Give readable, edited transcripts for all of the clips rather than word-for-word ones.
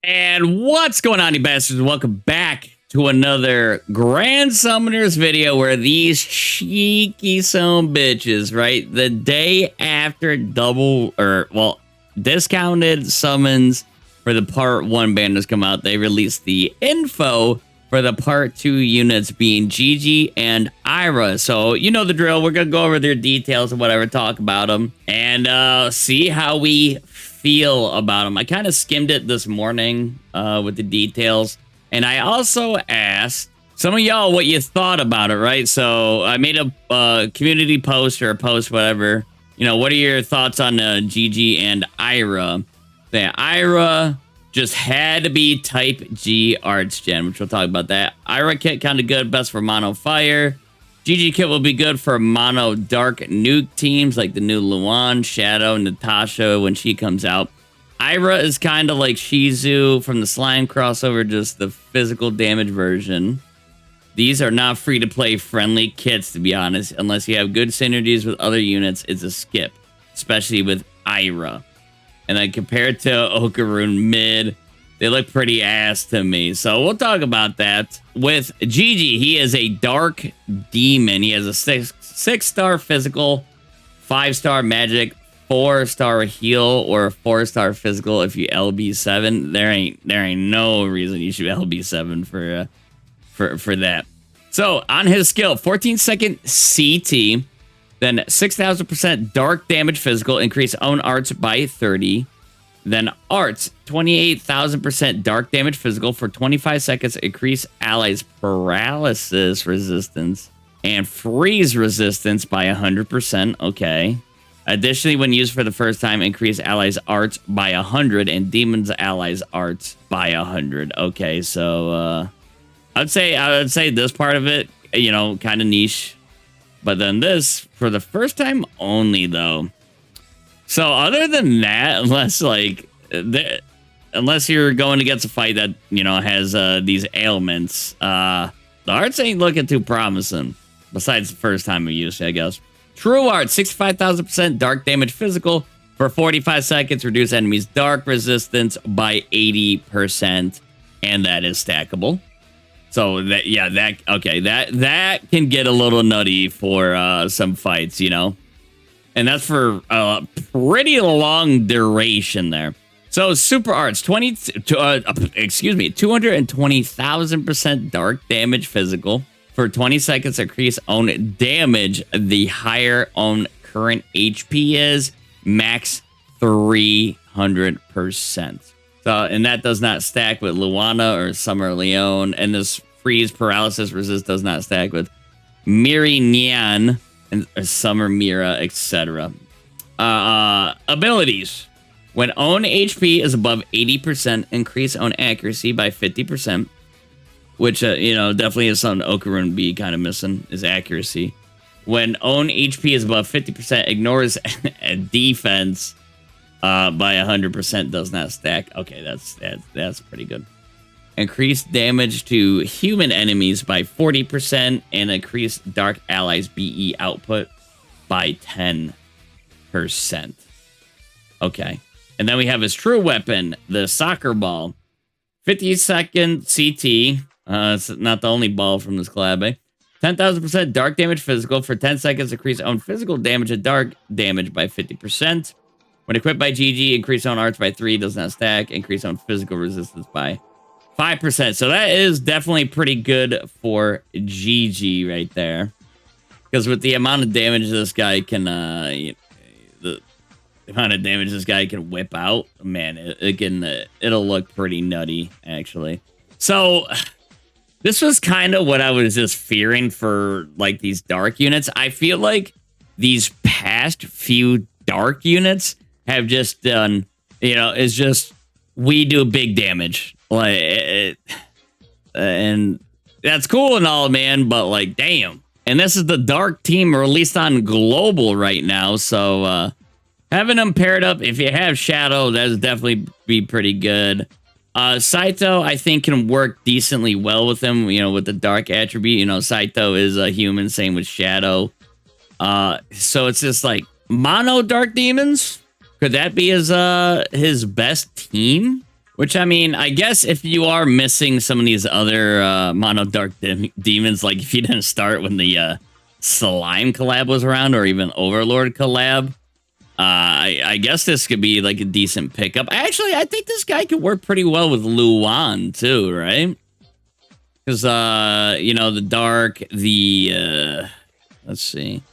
And what's going on, you bastards? Welcome back to another Grand Summoners video where these cheeky son bitches, right? The day after discounted summons for the part 1 banners come out, they released the info for the part 2 units being Gigi and Ira. So you know the drill. We're going to go over their details and whatever, talk about them, and see how we feel about them. I kind of skimmed it this morning with the details, and I also asked some of y'all what you thought about it, right? So I made a community post or a post, whatever. You know, what are your thoughts on Gigi and Ira? The Ira just had to be type G arts gen, which we'll talk about that. Ira kit kind of good, best for mono fire. Gigi kit will be good for mono dark nuke teams like the new Luan, Shadow, Natasha when she comes out. Ira is kind of like Shizu from the Slime crossover, just the physical damage version. These are not free-to-play friendly kits, to be honest. Unless you have good synergies with other units, it's a skip, especially with Ira. And then compared to Okaroon mid, they look pretty ass to me. So we'll talk about that. With Gigi, he is a dark demon. He has a 6-star physical, 5-star magic, 4-star heal, or a 4-star physical if you LB7. There ain't no reason you should LB7 for that. So on his skill, 14-second CT, then 6,000% dark damage physical, increase own arts by 30. Then arts, 28,000% dark damage physical for 25 seconds, increase allies paralysis resistance and freeze resistance by 100%. Okay. Additionally, when used for the first time, increase allies arts by 100 and demons allies arts by 100. Okay, so I would say this part of it, you know, kind of niche. But then this, for the first time only, though. So other than that, unless you're going against a fight that, you know, has these ailments, the arts ain't looking too promising. Besides the first time of use, I guess. True art, 65,000% dark damage physical for 45 seconds, reduce enemies' dark resistance by 80%, and that is stackable. So that can get a little nutty for some fights, you know, and that's for a pretty long duration there. So super arts, 220,000% dark damage physical for 20 seconds, increase own damage. The higher own current HP is, max 300%. So, and that does not stack with Luana or Summer Leon, and this freeze paralysis resist does not stack with Miri Nyan and Summer Mira, etc. Abilities. When own HP is above 80%, increase own accuracy by 50%, which, you know, definitely is something Okaroon B kind of missing, is accuracy. When own HP is above 50%, ignores a defense by 100%, does not stack. Okay, that's pretty good. Increase damage to human enemies by 40% and increase dark allies BE output by 10%. Okay. And then we have his true weapon, the soccer ball. 50-second CT. It's not the only ball from this collab, eh? 10,000% dark damage physical for 10 seconds. Increase own physical damage and dark damage by 50%. When equipped by Gigi, increase own arts by 3. Does not stack. Increase own physical resistance by 5%. So that is definitely pretty good for Gigi right there. Because with the amount of damage this guy can, the amount of damage this guy can whip out, man, it'll look pretty nutty, actually. So this was kind of what I was just fearing for, like, these dark units. I feel like these past few dark units have just done, you know, it's just, we do big damage. Like, and that's cool and all, man, but, like, damn. And this is the dark team released on global right now, so having them paired up, if you have Shadow, that'd definitely be pretty good. Saito, I think, can work decently well with him, you know, with the dark attribute. You know, Saito is a human, same with Shadow. So it's just like mono dark demons. Could that be his best team? Which, I mean, I guess if you are missing some of these other mono dark demons, like if you didn't start when the slime collab was around, or even Overlord collab, I guess this could be like a decent pickup. Actually, I think this guy could work pretty well with Luan too, right? Because you know, the dark, let's see,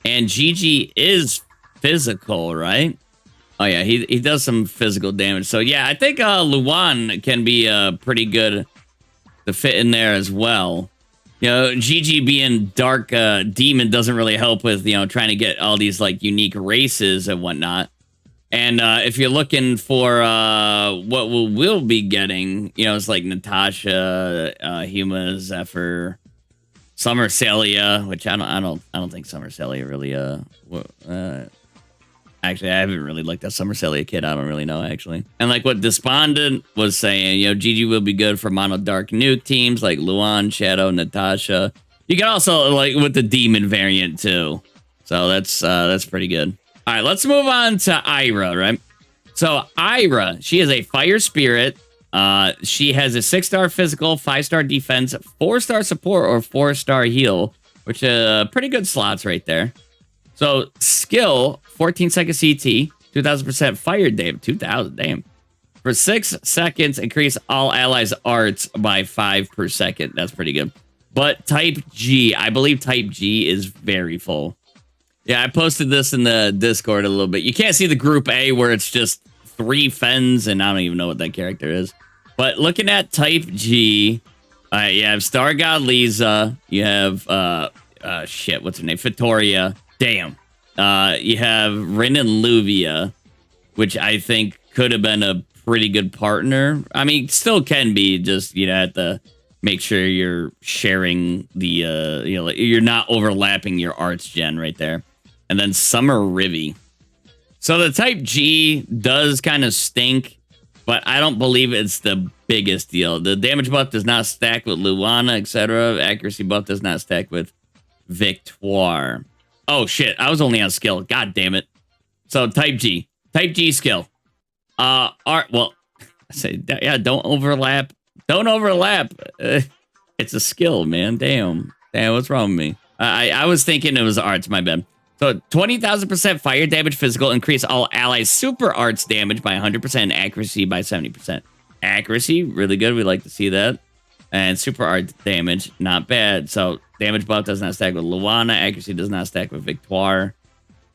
and Gigi is physical, right? Oh yeah, he does some physical damage. So yeah, I think Luan can be pretty good to fit in there as well. You know, Gigi being dark demon doesn't really help with, you know, trying to get all these like unique races and whatnot. And if you're looking for what we'll be getting, you know, it's like Natasha, Huma, Zephyr, Summer Celia, which I don't think Summer Celia really actually, I haven't really looked at Summer Celia Kid. I don't really know, actually. And like what Despondent was saying, you know, Gigi will be good for mono dark nuke teams like Luan, Shadow, Natasha. You can also, like, with the demon variant, too. So that's pretty good. All right, let's move on to Ira, right? So Ira, she is a fire spirit. She has a 6-star physical, 5-star defense, 4-star support, or 4-star heal, which pretty good slots right there. So skill, 14-second CT, 2,000% fire damage, 2,000, damn. For 6 seconds, increase all allies' arts by 5 per second. That's pretty good. But type G, I believe type G is very full. Yeah, I posted this in the Discord a little bit. You can't see the group A where it's just 3 Fens, and I don't even know what that character is. But looking at type G, you have Star God Lisa, you have, shit, what's her name? Fitoria. Damn. You have Rin and Luvia, which I think could have been a pretty good partner. I mean, still can be, just, you know, have to make sure you're sharing the, you know, you're not overlapping your arts gen right there. And then Summer Rivi. So the type G does kind of stink, but I don't believe it's the biggest deal. The damage buff does not stack with Luana, etc. Accuracy buff does not stack with Victoire. Oh, shit. I was only on skill. God damn it. So, type G. Type G skill. Art, well, I say, yeah, don't overlap. Don't overlap. It's a skill, man. Damn. Damn, what's wrong with me? I was thinking it was arts, my bad. So, 20,000% fire damage physical. Increase all allies' super arts damage by 100%. Accuracy by 70%. Accuracy, really good. We like to see that. And super art damage, not bad. So damage buff does not stack with Luana. Accuracy does not stack with Victoire.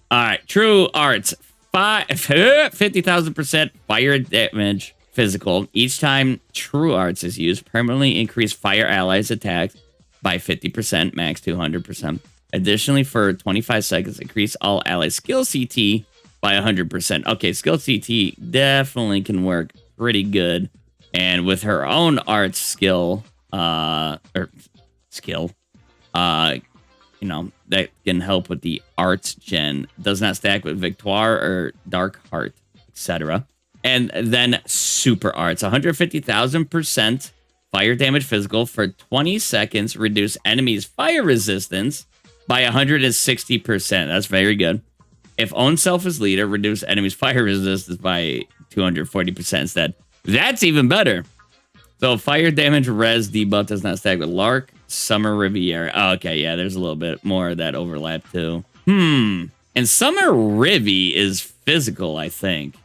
All right, true arts. 50,000% fire damage physical. Each time true arts is used, permanently increase fire allies attacks by 50%, max 200%. Additionally, for 25 seconds, increase all allies skill CT by 100%. Okay, skill CT definitely can work pretty good. And with her own arts skill, you know, that can help with the arts gen. Does not stack with Victoire or Dark Heart, etc. And then super arts, 150,000% fire damage physical for 20 seconds. Reduce enemies' fire resistance by 160%. That's very good. If own self is leader, reduce enemies' fire resistance by 240% instead. That's even better. So fire damage res debuff does not stack with Lark, Summer Riviera. Oh, okay, yeah, there's a little bit more of that overlap too. And Summer Rivi is physical, I think.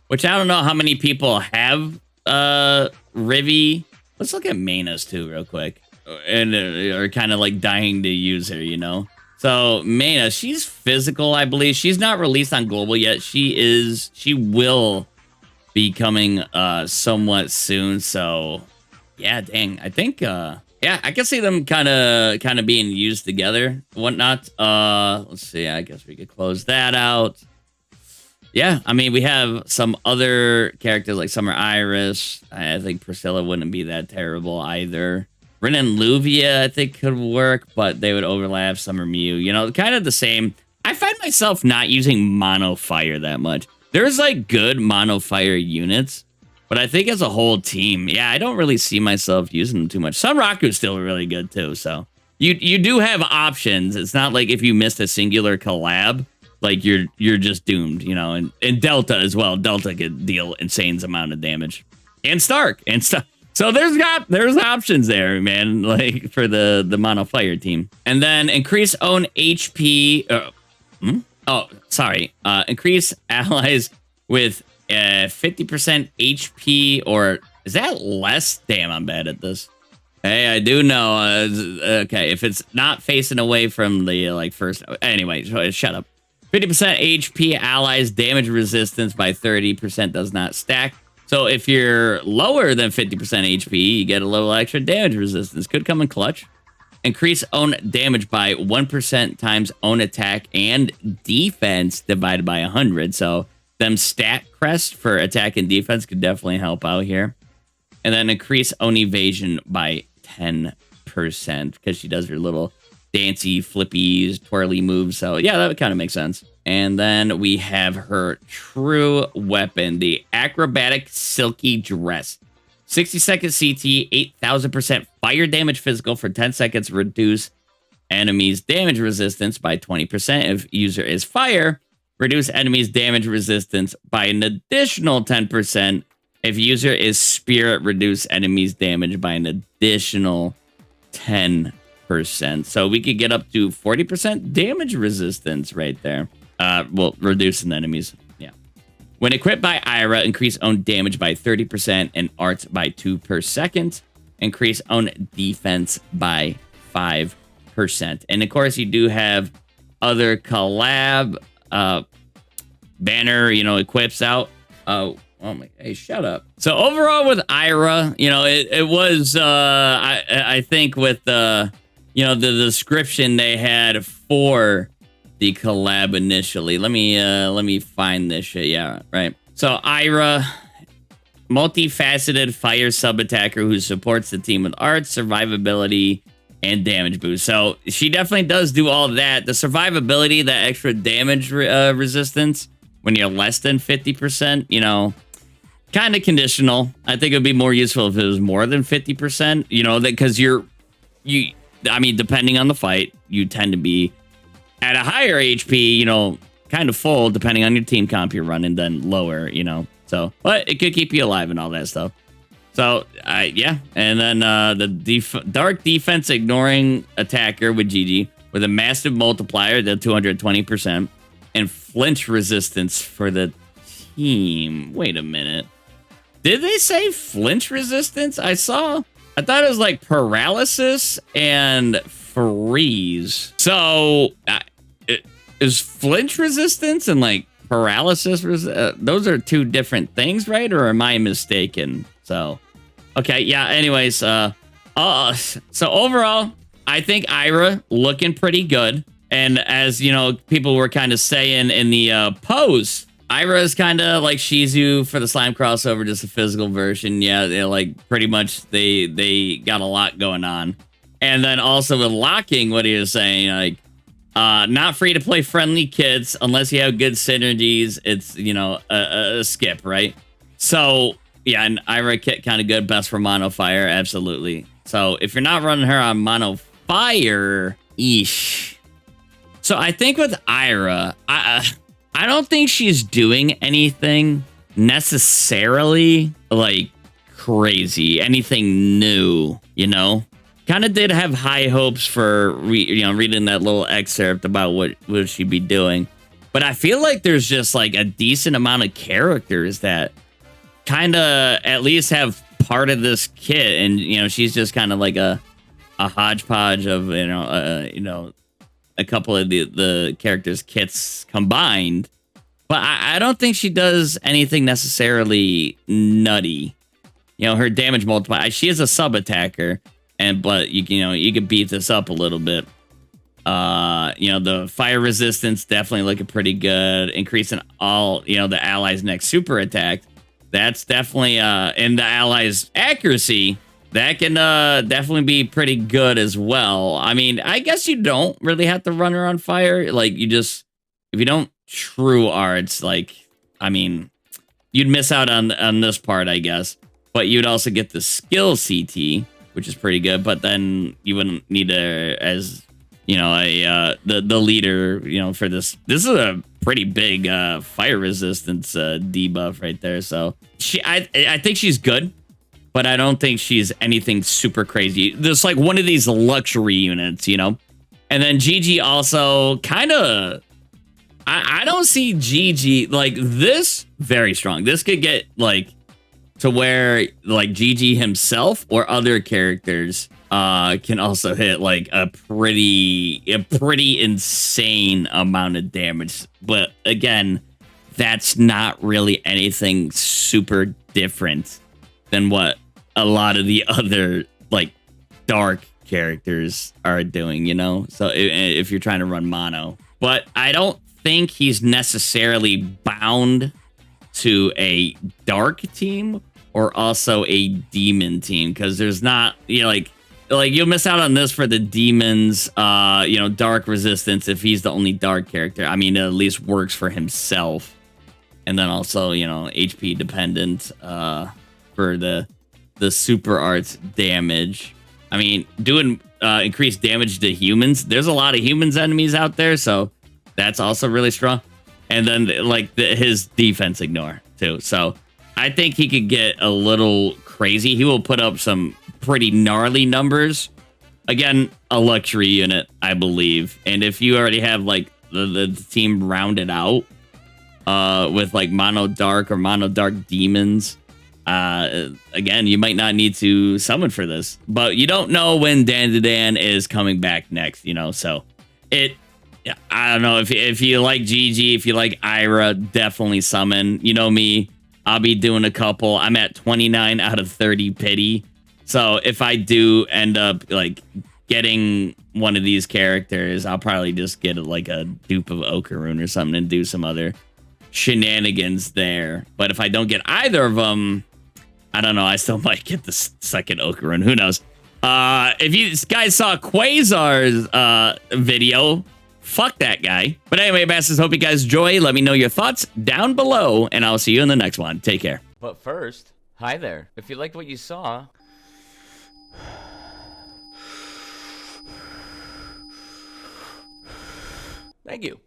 Which I don't know how many people have Rivi. Let's look at Manas too real quick. And are kind of like dying to use her, you know? So Mana, she's physical, I believe. She's not released on global yet. She will be coming somewhat soon. So yeah, dang. I think yeah, I can see them kind of being used together, whatnot. Let's see, I guess we could close that out. Yeah, I mean, we have some other characters like Summer Iris. I think Priscilla wouldn't be that terrible either. Rin and Luvia, I think, could work, but they would overlap. Summer Mew, you know, kind of the same. I find myself not using Mono Fire that much. There's like good Mono Fire units, but I think as a whole team, yeah, I don't really see myself using them too much. Sun Raku's still really good too, so you do have options. It's not like if you missed a singular collab, like you're just doomed, you know. And Delta as well. Delta could deal insane amount of damage, and Stark and stuff. So there's options there, man. Like for the mono fire team, and then increase own HP. Oh, sorry. Increase allies with 50% HP, or is that less? Damn, I'm bad at this. Hey, I do know. Okay, if it's not facing away from the like first. Anyway, shut up. 50% HP allies damage resistance by 30% does not stack. So if you're lower than 50% HP, you get a little extra damage resistance. Could come in clutch. Increase own damage by 1% times own attack and defense divided by 100. So them stat crest for attack and defense could definitely help out here. And then increase own evasion by 10% because she does her little dancy, flippies, twirly moves. So yeah, that would kind of make sense. And then we have her true weapon, the acrobatic silky dress. 60-second CT, 8,000% fire damage physical for 10 seconds. Reduce enemies' damage resistance by 20%. If user is fire, reduce enemies' damage resistance by an additional 10%. If user is spirit, reduce enemies' damage by an additional 10%. So we could get up to 40% damage resistance right there. Well, reducing enemies. Yeah. When equipped by Ira, increase own damage by 30% and arts by 2 per second. Increase own defense by 5%. And of course, you do have other collab banner, you know, equips out. Oh my, hey, shut up. So overall with Ira, you know, it was, I think with the, you know, the description they had for the collab initially. Let me find this shit. Yeah, right. So Ira, multifaceted fire sub-attacker who supports the team with arts, survivability, and damage boost. So she definitely does do all of that. The survivability, that extra damage resistance when you're less than 50%, you know, kind of conditional. I think it would be more useful if it was more than 50%, you know, that because I mean, depending on the fight, you tend to be at a higher HP, you know, kind of full, depending on your team comp you're running, than lower, you know. So, but it could keep you alive and all that stuff. So, yeah. And then the dark defense ignoring attacker with Gigi with a massive multiplier to 220% and flinch resistance for the team. Wait a minute. Did they say flinch resistance? I thought it was like paralysis and freeze. So is flinch resistance and like paralysis those are two different things, right? Or am I mistaken? So okay, yeah, anyways, so overall I think Ira looking pretty good. And as you know, people were kind of saying in the post, Ira is kind of like Shizu for the slime crossover, just a physical version. Yeah, they're like pretty much they got a lot going on. And then also with locking, what he was saying, like not free to play friendly kits unless you have good synergies. It's, you know, a skip, right? So yeah, and Ira kit kind of good, best for mono fire, absolutely. So if you're not running her on mono fire, eesh. So I think with Ira, I don't think she's doing anything necessarily like crazy, anything new, you know? Kind of did have high hopes for, reading that little excerpt about what would she be doing. But I feel like there's just like a decent amount of characters that kind of at least have part of this kit. And, you know, she's just kind of like a hodgepodge of, a couple of the characters' kits combined. But I don't think she does anything necessarily nutty. You know, her damage multiplier, she is a sub-attacker, but you could beat this up a little bit. The fire resistance definitely looking pretty good. Increasing all, the allies' next super attack. That's definitely in the allies' accuracy. That can definitely be pretty good as well. I mean, I guess you don't really have to run her on fire. Like, if you don't true arts, like, I mean, you'd miss out on this part, I guess. But you'd also get the skill CT. which is pretty good. But then you wouldn't need her as, you know, the leader, you know, for this. This is a pretty big fire resistance debuff right there. So I think she's good, but I don't think she's anything super crazy. There's like one of these luxury units, you know. And then Gigi also kind of, I don't see Gigi like this very strong. This could get like to where like Gigi himself or other characters can also hit like a pretty insane amount of damage. But again, that's not really anything super different than what a lot of the other like dark characters are doing, you know? So if you're trying to run mono, but I don't think he's necessarily bound to a dark team or also a demon team, because there's not, you know, like you'll miss out on this for the demons, you know, dark resistance if he's the only dark character. I mean, it at least works for himself. And then also, you know, HP dependent for the super arts damage. I mean, doing increased damage to humans. There's a lot of humans enemies out there, so that's also really strong. And then like his defense ignore too. So I think he could get a little crazy. He will put up some pretty gnarly numbers. Again, a luxury unit, I believe. And if you already have like the team rounded out with like mono dark or mono dark demons, again, you might not need to summon for this, but you don't know when Dan is coming back next, you know. So I don't know, if you like Gigi, if you like Ira, definitely summon. You know me, I'll be doing a couple. I'm at 29 out of 30 pity. So if I do end up like getting one of these characters, I'll probably just get like a dupe of Okarun or something and do some other shenanigans there. But if I don't get either of them, I don't know. I still might get the second Okarun. Who knows? If you guys saw Quasar's video, fuck that guy. But anyway, Bastards, hope you guys enjoy. Let me know your thoughts down below, and I'll see you in the next one. Take care. But first, hi there. If you liked what you saw, thank you.